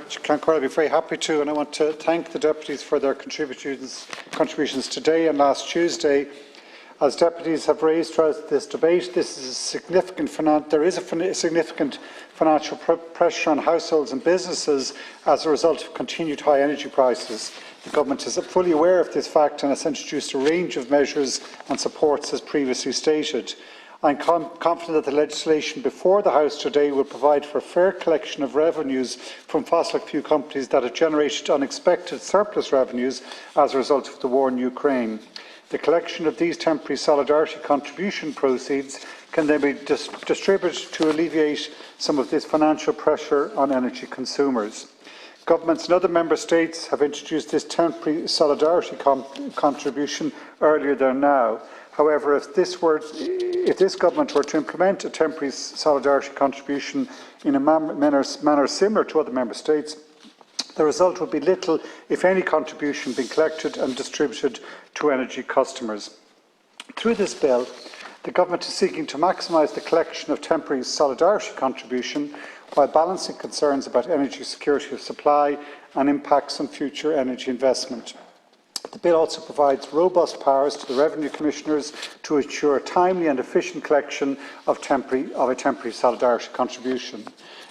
I'd be very happy to, and I want to thank the deputies for their contributions today and last Tuesday. As deputies have raised throughout this debate, this is a significant significant financial pressure on households and businesses as a result of continued high energy prices. The Government is fully aware of this fact and has introduced a range of measures and supports as previously stated. I am confident that the legislation before the House today will provide for a fair collection of revenues from fossil fuel companies that have generated unexpected surplus revenues as a result of the war in Ukraine. The collection of these temporary solidarity contribution proceeds can then be distributed to alleviate some of this financial pressure on energy consumers. Governments in other Member States have introduced this temporary solidarity contribution earlier than now. However, if this Government were to implement a temporary solidarity contribution in a manner similar to other Member States, the result would be little, if any, contribution being collected and distributed to energy customers. Through this bill, the Government is seeking to maximise the collection of temporary solidarity contribution while balancing concerns about energy security of supply and impacts on future energy investment. The bill also provides robust powers to the Revenue Commissioners to ensure timely and efficient collection of a temporary solidarity contribution.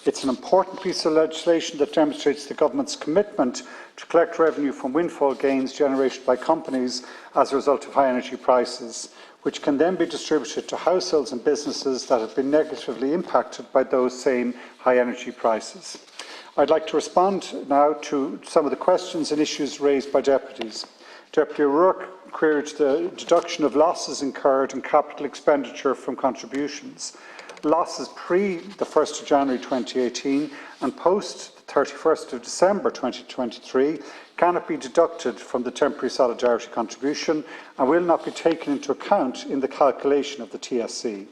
It's an important piece of legislation that demonstrates the Government's commitment to collect revenue from windfall gains generated by companies as a result of high energy prices, which can then be distributed to households and businesses that have been negatively impacted by those same high energy prices. I'd like to respond now to some of the questions and issues raised by deputies. Deputy O'Rourke queried the deduction of losses incurred in capital expenditure from contributions. Losses pre the 1st of January 2018 and post the 31st of December 2023 cannot be deducted from the temporary solidarity contribution and will not be taken into account in the calculation of the TSC.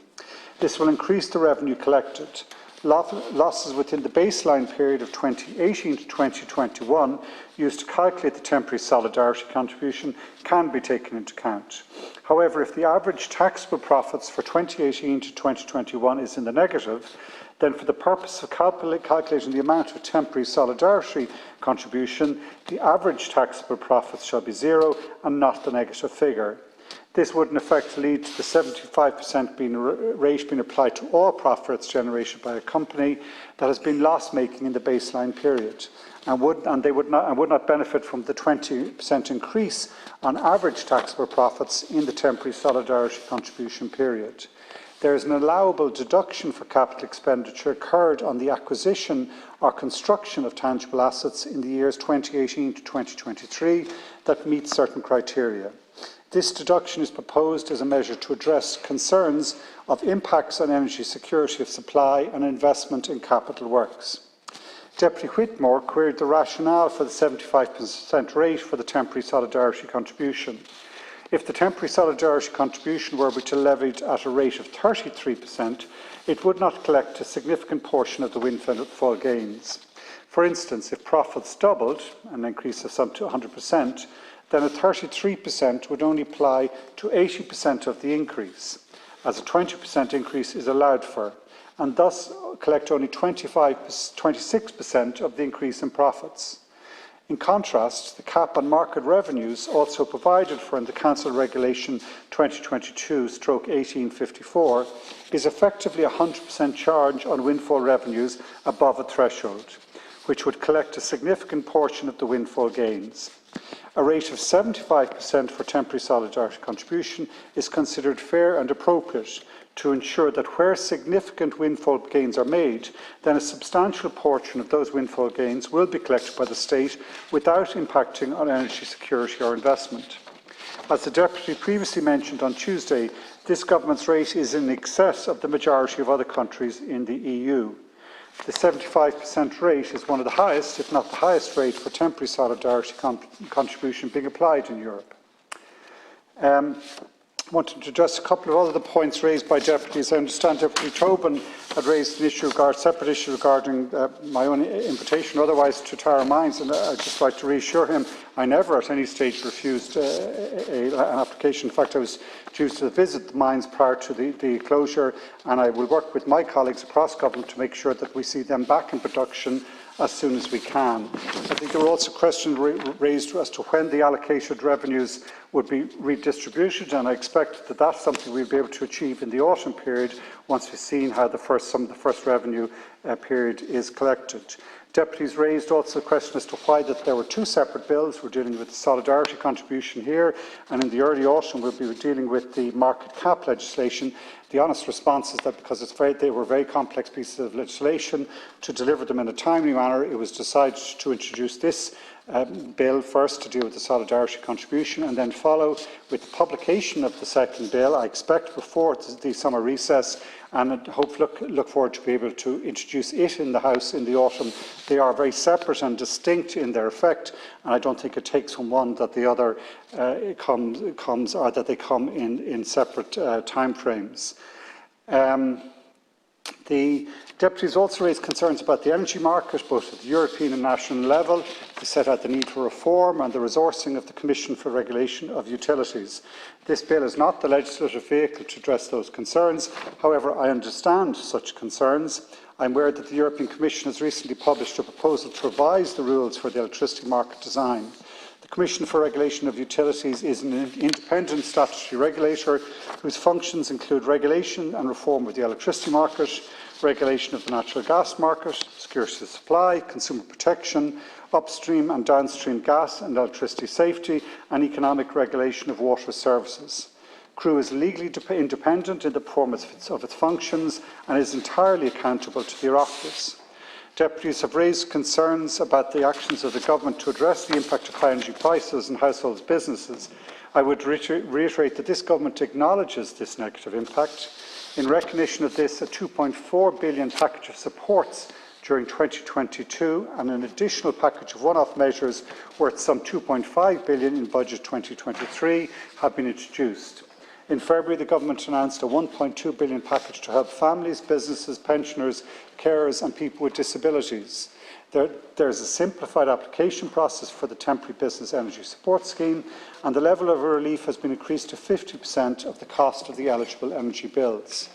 This will increase the revenue collected. Losses within the baseline period of 2018 to 2021 used to calculate the temporary solidarity contribution can be taken into account. However, if the average taxable profits for 2018 to 2021 is in the negative, then for the purpose of calculating the amount of temporary solidarity contribution, the average taxable profits shall be zero and not the negative figure. This would in effect lead to the 75% rate being applied to all profits generated by a company that has been loss-making in the baseline period and would not benefit from the 20% increase on average taxable profits in the temporary solidarity contribution period. There is an allowable deduction for capital expenditure incurred on the acquisition or construction of tangible assets in the years 2018 to 2023 that meet certain criteria. This deduction is proposed as a measure to address concerns of impacts on energy security of supply and investment in capital works. Deputy Whitmore queried the rationale for the 75% rate for the temporary solidarity contribution. If the temporary solidarity contribution were to be levied at a rate of 33%, it would not collect a significant portion of the windfall gains. For instance, if profits doubled, an increase of some to 100%, then a 33% would only apply to 80% of the increase, as a 20% increase is allowed for, and thus collect only 26% of the increase in profits. In contrast, the cap on market revenues, also provided for in the Council Regulation 2022/1854, is effectively a 100% charge on windfall revenues above a threshold, which would collect a significant portion of the windfall gains. A rate of 75% for temporary solidarity contribution is considered fair and appropriate to ensure that where significant windfall gains are made, then a substantial portion of those windfall gains will be collected by the state without impacting on energy security or investment. As the Deputy previously mentioned on Tuesday, this Government's rate is in excess of the majority of other countries in the EU. The 75% rate is one of the highest, if not the highest rate for temporary solidarity contribution being applied in Europe. I wanted to address a couple of other points raised by deputies. I understand Deputy Tobin had raised an separate issue regarding my own invitation, otherwise to Tara Mines, and I'd just like to reassure him I never at any stage refused an application. In fact, I was due to visit the mines prior to the closure, and I will work with my colleagues across government to make sure that we see them back in production as soon as we can. I think there were also questions raised as to when the allocated revenues would be redistributed, and I expect that that's something we'll be able to achieve in the autumn period once we've seen how some of the first revenue period is collected. Deputies raised also a question as to why that there were two separate bills. We're dealing with the solidarity contribution here, and in the early autumn we'll be dealing with the market cap legislation. The honest response is that because they were very complex pieces of legislation, to deliver them in a timely manner, it was decided to introduce this bill first to deal with the solidarity contribution and then follow with the publication of the second bill, I expect before the summer recess, and I look forward to be able to introduce it in the House in the autumn. They are very separate and distinct in their effect, and I don't think it takes from one that the other comes or that they come in separate timeframes. The deputies also raised concerns about the energy market, both at the European and national level. They set out the need for reform and the resourcing of the Commission for Regulation of Utilities. This bill is not the legislative vehicle to address those concerns. However, I understand such concerns. I am aware that the European Commission has recently published a proposal to revise the rules for the electricity market design. The Commission for Regulation of Utilities is an independent statutory regulator whose functions include regulation and reform of the electricity market, regulation of the natural gas market, security of supply, consumer protection, upstream and downstream gas and electricity safety, and economic regulation of water services. CREW is legally independent in the performance of its functions and is entirely accountable to the Oireachtas. Deputies have raised concerns about the actions of the Government to address the impact of high energy prices on households' businesses. I would reiterate that this Government acknowledges this negative impact. In recognition of this, a €2.4 billion package of supports during 2022 and an additional package of one-off measures worth some €2.5 billion in budget 2023 have been introduced. In February, the Government announced a €1.2 billion package to help families, businesses, pensioners, carers and people with disabilities. There is a simplified application process for the Temporary Business Energy Support Scheme, and the level of relief has been increased to 50% of the cost of the eligible energy bills.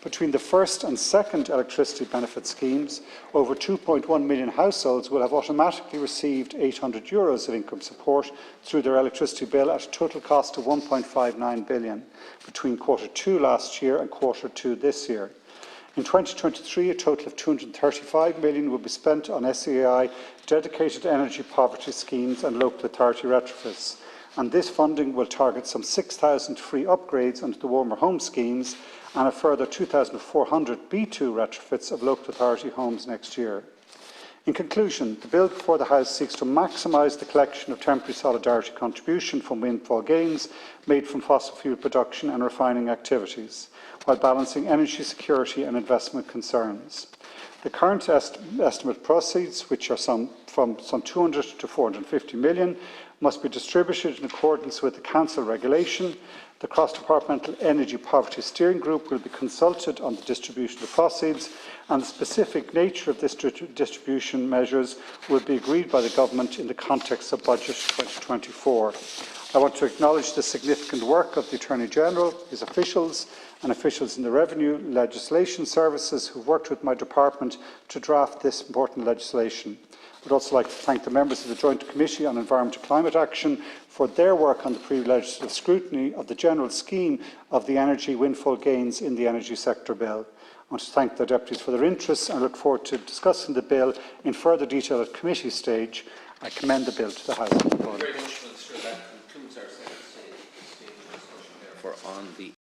Between the first and second electricity benefit schemes, over 2.1 million households will have automatically received €800 of income support through their electricity bill at a total cost of €1.59 billion between Q2 last year and Q2 this year. In 2023, a total of €235 million will be spent on SEAI dedicated energy poverty schemes and local authority retrofits, and this funding will target some 6,000 free upgrades under the Warmer Home schemes and a further 2,400 B2 retrofits of local authority homes next year. In conclusion, the bill before the House seeks to maximise the collection of temporary solidarity contribution from windfall gains made from fossil fuel production and refining activities, while balancing energy security and investment concerns. The current estimate proceeds, which are from some 200 to 450 million, must be distributed in accordance with the Council regulation. The Cross-Departmental Energy Poverty Steering Group will be consulted on the distribution of proceeds, and the specific nature of this distribution measures will be agreed by the Government in the context of Budget 2024. I want to acknowledge the significant work of the Attorney-General, his officials and officials in the Revenue Legislation Services who worked with my department to draft this important legislation. I would also like to thank the members of the Joint Committee on Environment and Climate Action for their work on the pre-legislative scrutiny of the general scheme of the energy windfall gains in the energy sector bill. I want to thank the deputies for their interest and look forward to discussing the bill in further detail at committee stage. I commend the bill to the House. Thank you very much, Minister. That concludes our second stage discussion, therefore, on the